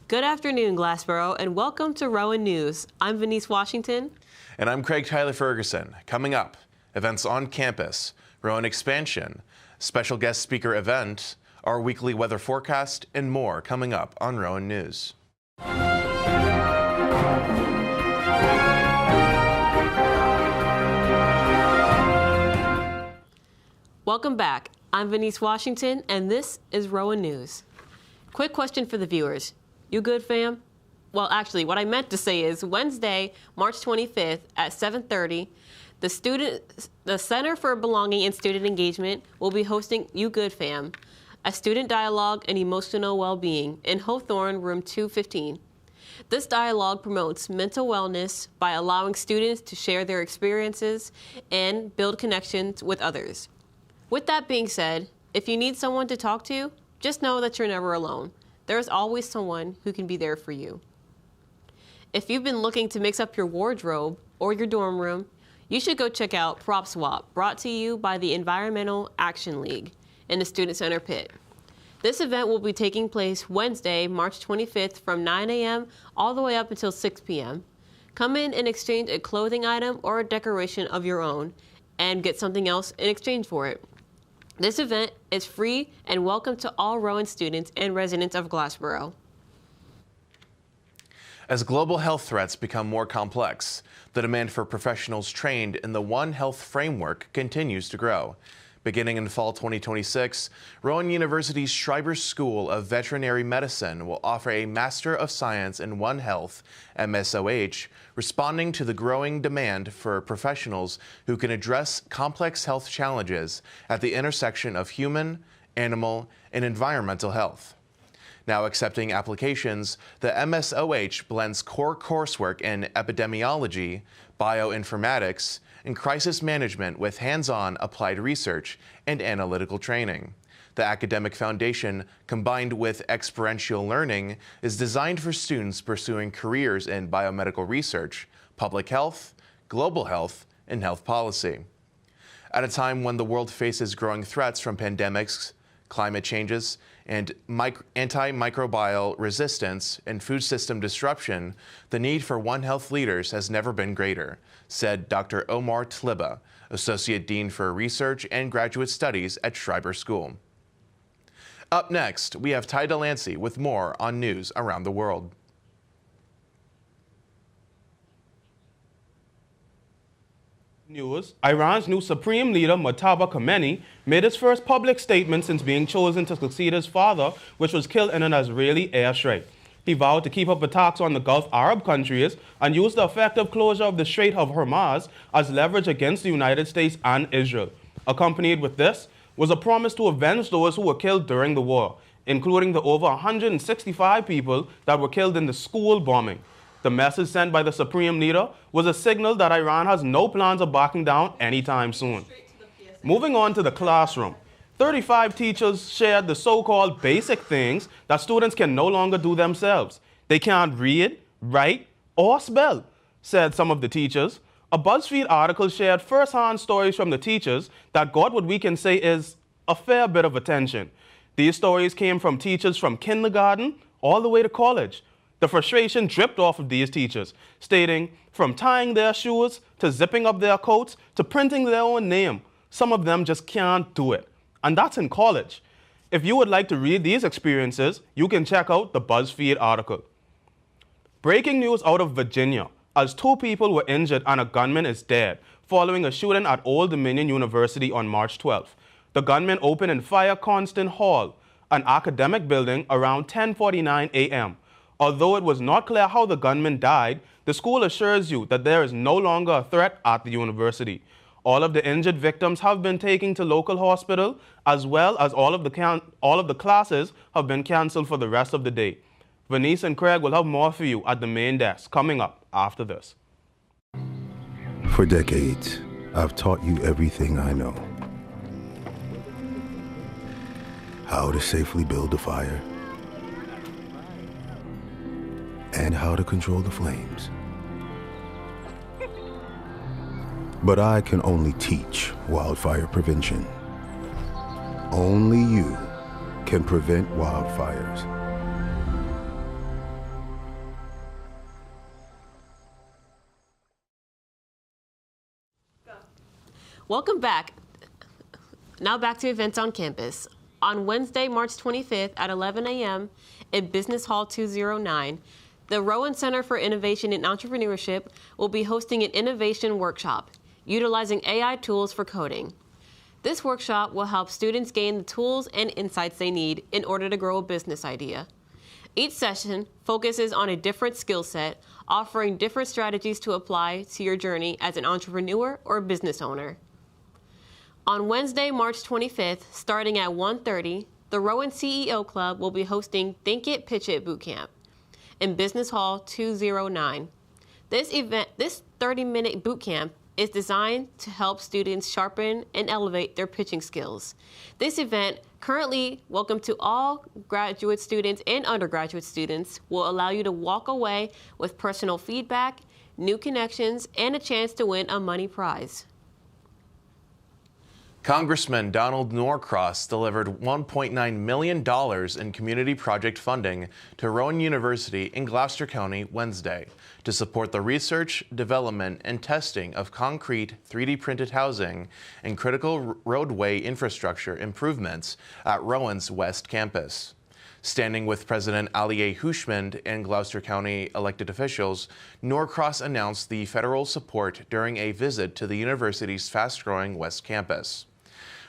Good afternoon, Glassboro, and welcome to Rowan News. I'm Venice Washington. And I'm Craig Tyler Ferguson. Coming up, events on campus, Rowan expansion, special guest speaker event, our weekly weather forecast, and more coming up on Rowan News. Welcome back. I'm Venice Washington, and this is Rowan News. Quick question for the viewers. You good, fam? Well, actually, what I meant to say is Wednesday, March 25th at 7:30, the Center for Belonging and Student Engagement will be hosting You Good, Fam, a student dialogue and emotional well-being in Hawthorne, room 215. This dialogue promotes mental wellness by allowing students to share their experiences and build connections with others. With that being said, if you need someone to talk to, just know that you're never alone. There's always someone who can be there for you. If you've been looking to mix up your wardrobe or your dorm room, you should go check out Prop Swap, brought to you by the Environmental Action League in the Student Center pit. This event will be taking place Wednesday, March 25th from 9 a.m. all the way up until 6 p.m. Come in and exchange a clothing item or a decoration of your own and get something else in exchange for it. This event is free and welcome to all Rowan students and residents of Glassboro. As global health threats become more complex, the demand for professionals trained in the One Health framework continues to grow. Beginning in fall 2026, Rowan University's Schreiber School of Veterinary Medicine will offer a Master of Science in One Health, MSOH, responding to the growing demand for professionals who can address complex health challenges at the intersection of human, animal, and environmental health. Now accepting applications, the MSOH blends core coursework in epidemiology, bioinformatics, and crisis management with hands-on applied research and analytical training. The academic foundation, combined with experiential learning, is designed for students pursuing careers in biomedical research, public health, global health, and health policy. At a time when the world faces growing threats from pandemics, climate changes, and antimicrobial resistance and food system disruption, the need for One Health leaders has never been greater, said Dr. Omar Tliba, Associate Dean for Research and Graduate Studies at Schreiber School. Up next, we have Ty Delancey with more on news around the world. News, Iran's new supreme leader, Mojtaba Khamenei, made his first public statement since being chosen to succeed his father, which was killed in an Israeli airstrike. He vowed to keep up attacks on the Gulf Arab countries and use the effective closure of the Strait of Hormuz as leverage against the United States and Israel. Accompanied with this was a promise to avenge those who were killed during the war, including the over 165 people that were killed in the school bombing. The message sent by the Supreme Leader was a signal that Iran has no plans of backing down anytime soon. Moving on to the classroom, 35 teachers shared the so-called basic things that students can no longer do themselves. They can't read, write, or spell, said some of the teachers. A BuzzFeed article shared first-hand stories from the teachers that got what we can say is a fair bit of attention. These stories came from teachers from kindergarten all the way to college. The frustration dripped off of these teachers, stating, from tying their shoes, to zipping up their coats, to printing their own name, some of them just can't do it. And that's in college. If you would like to read these experiences, you can check out the BuzzFeed article. Breaking news out of Virginia, as 2 people were injured and a gunman is dead, following a shooting at Old Dominion University on March 12th. The gunman opened in Fire Constant Hall, an academic building, around 10:49 a.m. Although it was not clear how the gunman died, the school assures you that there is no longer a threat at the university. All of the injured victims have been taken to local hospital, as well as all of the classes have been canceled for the rest of the day. Venice and Craig will have more for you at the main desk coming up after this. For decades, I've taught you everything I know. How to safely build a fire, and how to control the flames. But I can only teach wildfire prevention. Only you can prevent wildfires. Welcome back. Now back to events on campus. On Wednesday, March 25th at 11 a.m. in Business Hall 209, the Rowan Center for Innovation and Entrepreneurship will be hosting an innovation workshop utilizing AI tools for coding. This workshop will help students gain the tools and insights they need in order to grow a business idea. Each session focuses on a different skill set, offering different strategies to apply to your journey as an entrepreneur or business owner. On Wednesday, March 25th, starting at 1:30, the Rowan CEO Club will be hosting Think It, Pitch It Bootcamp in Business Hall 209. This 30-minute bootcamp is designed to help students sharpen and elevate their pitching skills. This event, currently welcome to all graduate students and undergraduate students, will allow you to walk away with personal feedback, new connections, and a chance to win a money prize. Congressman Donald Norcross delivered $1.9 million in community project funding to Rowan University in Gloucester County Wednesday to support the research, development, and testing of concrete 3D printed housing and critical roadway infrastructure improvements at Rowan's West Campus. Standing with President Ali A. Hushmand and Gloucester County elected officials, Norcross announced the federal support during a visit to the university's fast-growing West Campus.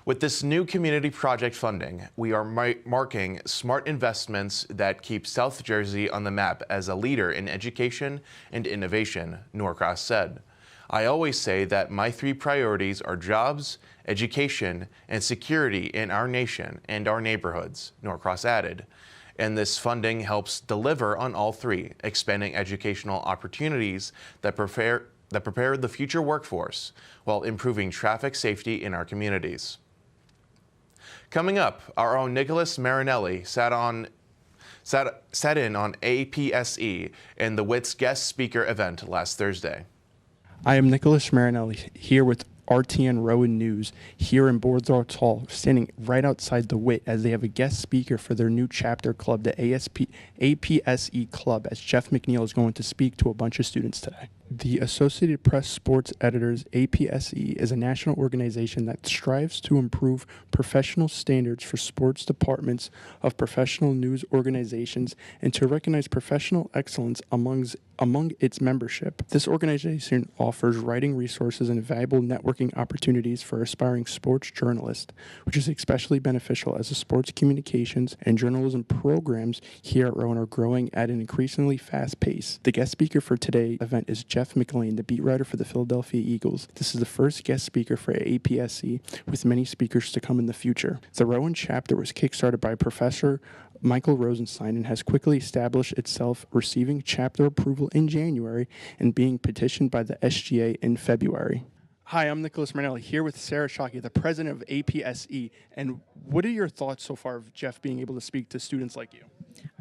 With this new community project funding, we are marking smart investments that keep South Jersey on the map as a leader in education and innovation, Norcross said. I always say that my three priorities are jobs, education, and security in our nation and our neighborhoods, Norcross added. And this funding helps deliver on all three, expanding educational opportunities that prepare the future workforce while improving traffic safety in our communities. Coming up, our own Nicholas Marinelli sat in on APSE and the WIT's guest speaker event last Thursday. I am Nicholas Marinelli here with RTN Rowan News here in Bozorth Hall, standing right outside the WIT as they have a guest speaker for their new chapter club, the APSE Club, as Jeff McNeil is going to speak to a bunch of students today. The Associated Press Sports Editors APSE is a national organization that strives to improve professional standards for sports departments of professional news organizations and to recognize professional excellence among its membership. This organization offers writing resources and valuable networking opportunities for aspiring sports journalists, which is especially beneficial as the sports communications and journalism programs here at Rowan are growing at an increasingly fast pace. The guest speaker for today's event is Jeff McLean, the beat writer for the Philadelphia Eagles. This is the first guest speaker for APSE, with many speakers to come in the future. The Rowan chapter was kickstarted by Professor Michael Rosenstein and has quickly established itself, receiving chapter approval in January and being petitioned by the SGA in February. Hi, I'm Nicholas Marinelli here with Sarah Shockey, the president of APSE. And what are your thoughts so far of Jeff being able to speak to students like you?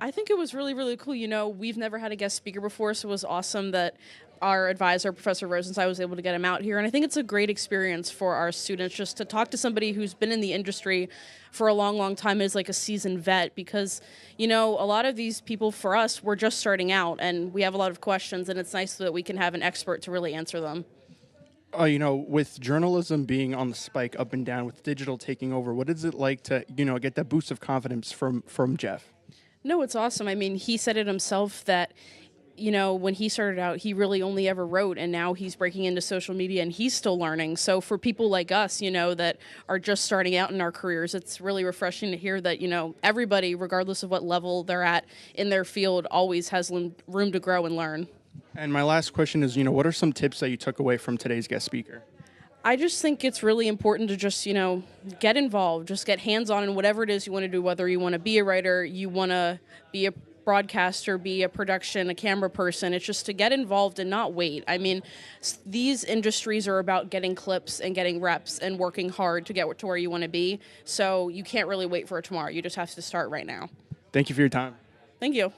I think it was really, really cool. You know, we've never had a guest speaker before, so it was awesome that our advisor, Professor Rosenstein, was able to get him out here. And I think it's a great experience for our students just to talk to somebody who's been in the industry for a long, long time, is like a seasoned vet, because, you know, a lot of these people, for us, we're just starting out and we have a lot of questions, and it's nice that we can have an expert to really answer them. You know, with journalism being on the spike up and down, with digital taking over, what is it like to, you know, get that boost of confidence from Jeff? No, it's awesome. I mean, he said it himself that, you know, when he started out, he really only ever wrote, and now he's breaking into social media and he's still learning. So for people like us, you know, that are just starting out in our careers, it's really refreshing to hear that, you know, everybody, regardless of what level they're at in their field, always has room to grow and learn. And my last question is, you know, what are some tips that you took away from today's guest speaker? I just think it's really important to just, you know, get involved, just get hands-on in whatever it is you want to do, whether you want to be a writer, you want to be a broadcaster, be a production, a camera person. It's just to get involved and not wait. I mean, these industries are about getting clips and getting reps and working hard to get to where you want to be. So you can't really wait for tomorrow. You just have to start right now. Thank you for your time. Thank you.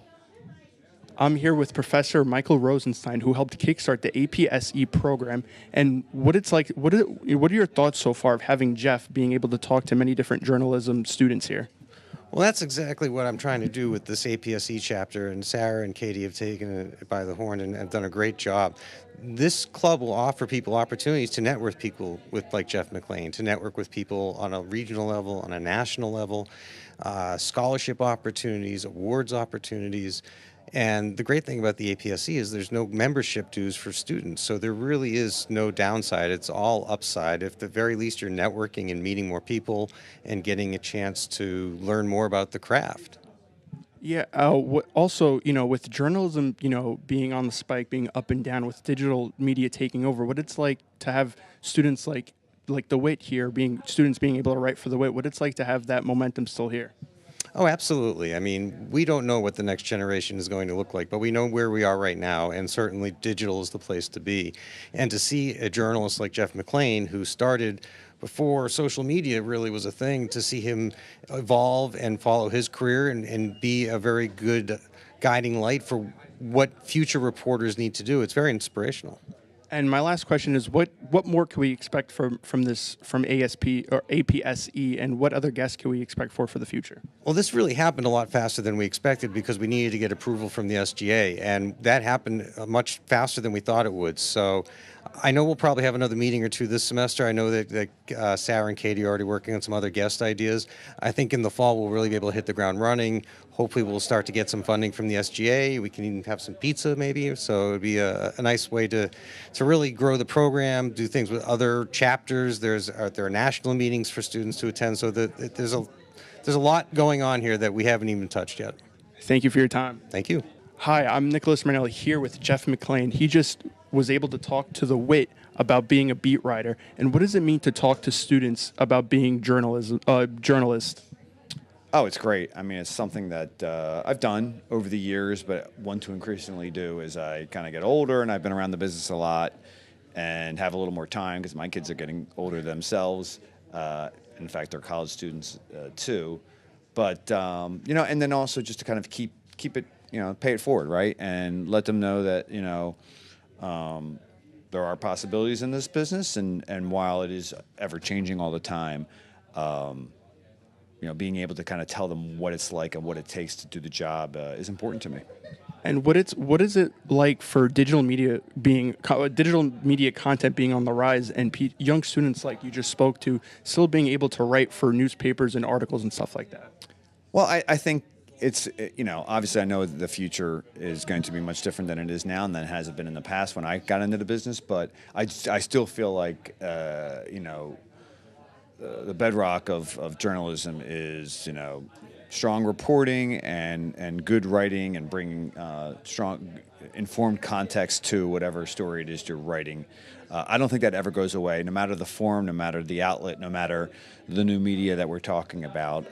I'm here with Professor Michael Rosenstein, who helped kickstart the APSE program. And what it's like, what are your thoughts so far of having Jeff being able to talk to many different journalism students here? Well, that's exactly what I'm trying to do with this APSE chapter, and Sarah and Katie have taken it by the horn and have done a great job. This club will offer people opportunities to network with people like Jeff McLean, to network with people on a regional level, on a national level, scholarship opportunities, awards opportunities. And the great thing about the APSE is there's no membership dues for students, so there really is no downside. It's all upside. If at the very least you're networking and meeting more people and getting a chance to learn more about the craft. Yeah. Also, with journalism, being on the spike, being up and down, with digital media taking over, what it's like to have students like the Wit here, students being able to write for the Wit, what it's like to have that momentum still here. Oh, absolutely. I mean, we don't know what the next generation is going to look like, but we know where we are right now, and certainly digital is the place to be. And to see a journalist like Jeff McLean, who started before social media really was a thing, to see him evolve and follow his career and be a very good guiding light for what future reporters need to do, it's very inspirational. And my last question is, what more can we expect from ASP or APSE, and what other guests can we expect for the future? Well, this really happened a lot faster than we expected because we needed to get approval from the SGA, and that happened much faster than we thought it would. So I know we'll probably have another meeting or two this semester. I know that Sarah and Katie are already working on some other guest ideas. I think in the fall we'll really be able to hit the ground running. Hopefully we'll start to get some funding from the SGA. We can even have some pizza maybe. So it would be a nice way to really grow the program, do things with other chapters. There are national meetings for students to attend. So that there's a lot going on here that we haven't even touched yet. Thank you for your time. Thank you. Hi, I'm Nicholas Marinelli here with Jeff McLean. He just was able to talk to the Wit about being a beat writer. And what does it mean to talk to students about being journalist? Oh, it's great. I mean, it's something that I've done over the years, but want to increasingly do as I kind of get older, and I've been around the business a lot and have a little more time because my kids are getting older themselves. In fact, they're college students too. But, and then also just to kind of keep it, pay it forward, right? And let them know that, there are possibilities in this business, and while it is ever changing all the time, being able to kind of tell them what it's like and what it takes to do the job is important to me. And what is it like for digital media content being on the rise, and young students like you just spoke to still being able to write for newspapers and articles and stuff like that? Well, I think it's, obviously I know that the future is going to be much different than it is now and than it has been in the past when I got into the business, but I still feel like, the bedrock of journalism is, strong reporting and good writing and bringing strong, informed context to whatever story it is you're writing. I don't think that ever goes away, no matter the form, no matter the outlet, no matter the new media that we're talking about.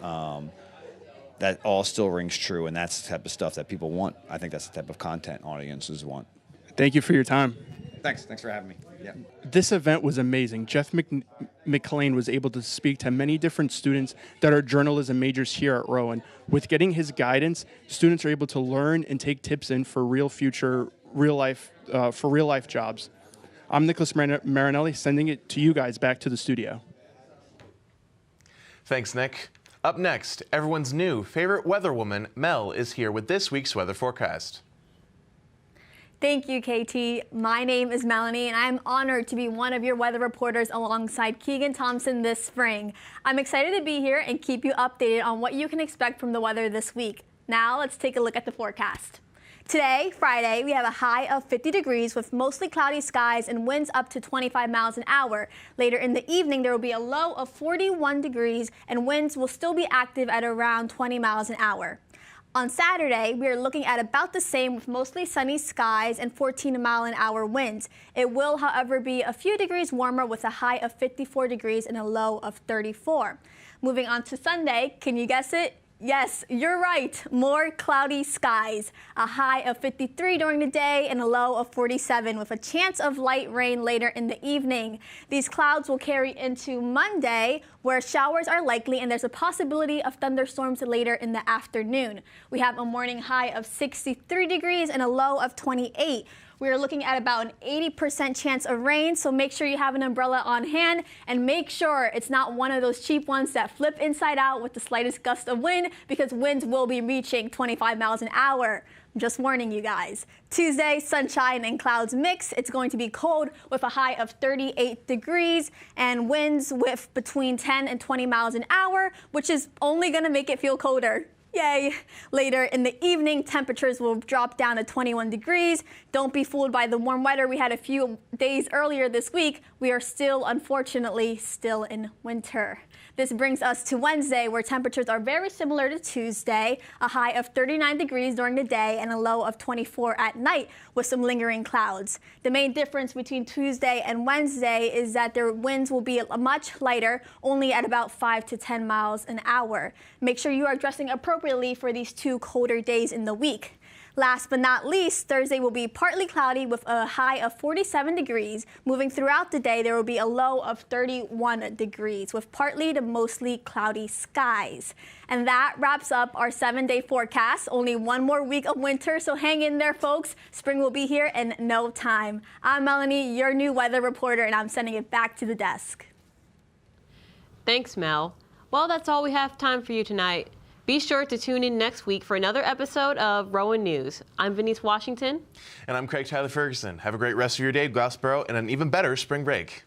That all still rings true, and that's the type of stuff that people want. I think that's the type of content audiences want. Thank you for your time. Thanks for having me. Yeah. This event was amazing. Jeff McLean was able to speak to many different students that are journalism majors here at Rowan. With getting his guidance, students are able to learn and take tips in for real life jobs. I'm Nicholas Marinelli, sending it to you guys back to the studio. Thanks, Nick. Up next, everyone's new favorite weatherwoman, Mel, is here with this week's weather forecast. Thank you, KT. My name is Melanie, and I'm honored to be one of your weather reporters alongside Keegan Thompson this spring. I'm excited to be here and keep you updated on what you can expect from the weather this week. Now, let's take a look at the forecast. Today, Friday, we have a high of 50 degrees with mostly cloudy skies and winds up to 25 miles an hour. Later in the evening, there will be a low of 41 degrees and winds will still be active at around 20 miles an hour. On Saturday, we are looking at about the same with mostly sunny skies and 14-mile-an-hour winds. It will, however, be a few degrees warmer with a high of 54 degrees and a low of 34. Moving on to Sunday, can you guess it? Yes, you're right. More cloudy skies. A high of 53 during the day and a low of 47 with a chance of light rain later in the evening. These clouds will carry into Monday where showers are likely and there's a possibility of thunderstorms later in the afternoon. We have a morning high of 63 degrees and a low of 28. We are looking at about an 80% chance of rain, so make sure you have an umbrella on hand and make sure it's not one of those cheap ones that flip inside out with the slightest gust of wind, because winds will be reaching 25 miles an hour. I'm just warning you guys. Tuesday, sunshine and clouds mix. It's going to be cold with a high of 38 degrees and winds with between 10 and 20 miles an hour, which is only going to make it feel colder. Yay! Later in the evening, temperatures will drop down to 21 degrees. Don't be fooled by the warm weather we had a few days earlier this week. We are still, unfortunately, still in winter. This brings us to Wednesday, where temperatures are very similar to Tuesday, a high of 39 degrees during the day and a low of 24 at night with some lingering clouds. The main difference between Tuesday and Wednesday is that their winds will be much lighter, only at about 5 to 10 miles an hour. Make sure you are dressing appropriately for these 2 colder days in the week. Last but not least, Thursday will be partly cloudy with a high of 47 degrees. Moving throughout the day, there will be a low of 31 degrees with partly to mostly cloudy skies. And that wraps up our 7-day forecast. Only one more week of winter, so hang in there, folks. Spring will be here in no time. I'm Melanie, your new weather reporter, and I'm sending it back to the desk. Thanks, Mel. Well, that's all we have time for you tonight. Be sure to tune in next week for another episode of Rowan News. I'm Venice Washington. And I'm Craig Tyler Ferguson. Have a great rest of your day, Glassboro, and an even better spring break.